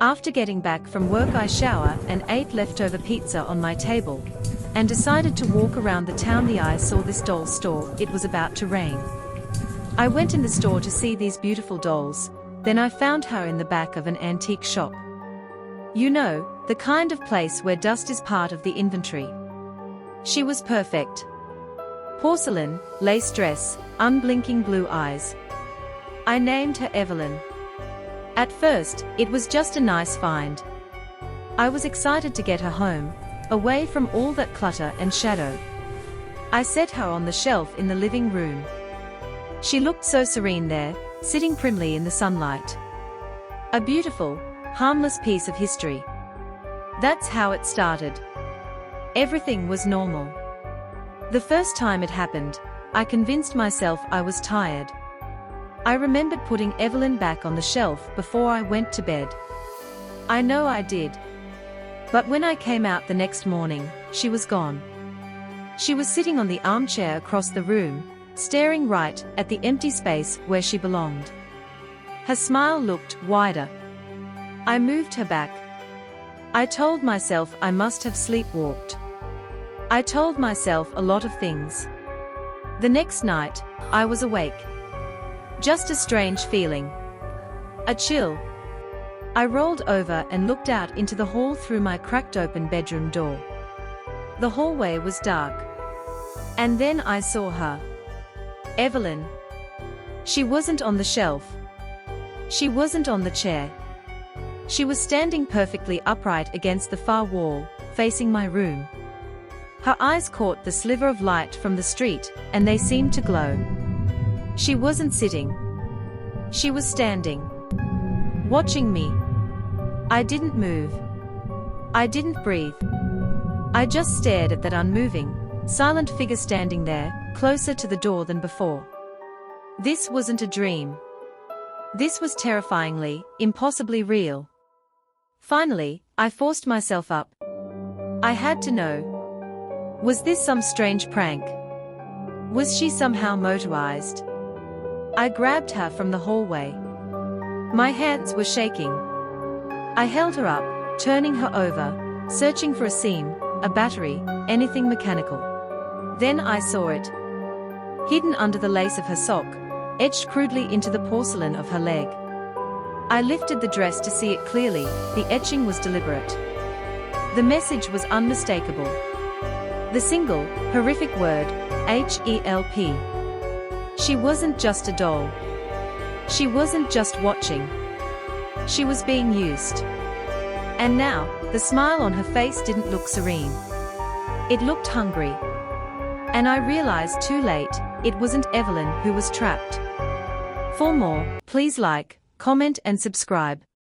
After getting back from work, I showered and ate leftover pizza on my table, and decided to walk around the town. I saw this doll store. It was about to rain. I went in the store to see these beautiful dolls, then I found her in the back of an antique shop. You know, the kind of place where dust is part of the inventory. She was perfect. Porcelain, lace dress, unblinking blue eyes. I named her Evelyn. At first, it was just a nice find. I was excited to get her home, away from all that clutter and shadow. I set her on the shelf in the living room. She looked so serene there, sitting primly in the sunlight. A beautiful, harmless piece of history. That's how it started. Everything was normal. The first time it happened, I convinced myself I was tired. I remembered putting Evelyn back on the shelf before I went to bed. I know I did. But when I came out the next morning, she was gone. She was sitting on the armchair across the room, staring right at the empty space where she belonged. Her smile looked wider. I moved her back. I told myself I must have sleepwalked. I told myself a lot of things. The next night, I was awake. Just a strange feeling. A chill. I rolled over and looked out into the hall through my cracked open bedroom door. The hallway was dark. And then I saw her. Evelyn. She wasn't on the shelf. She wasn't on the chair. She was standing perfectly upright against the far wall, facing my room. Her eyes caught the sliver of light from the street, and they seemed to glow. She wasn't sitting. She was standing. Watching me. I didn't move. I didn't breathe. I just stared at that unmoving, silent figure standing there, closer to the door than before. This wasn't a dream. This was terrifyingly, impossibly real. Finally, I forced myself up. I had to know. Was this some strange prank? Was she somehow motorized? I grabbed her from the hallway. My hands were shaking. I held her up, turning her over, searching for a seam, a battery, anything mechanical. Then I saw it. Hidden under the lace of her sock, etched crudely into the porcelain of her leg. I lifted the dress to see it clearly. The etching was deliberate. The message was unmistakable. The single, horrific word, HELP. She wasn't just a doll. She wasn't just watching. She was being used. And now, the smile on her face didn't look serene. It looked hungry. And I realized too late, it wasn't Evelyn who was trapped. For more, please like, comment and subscribe.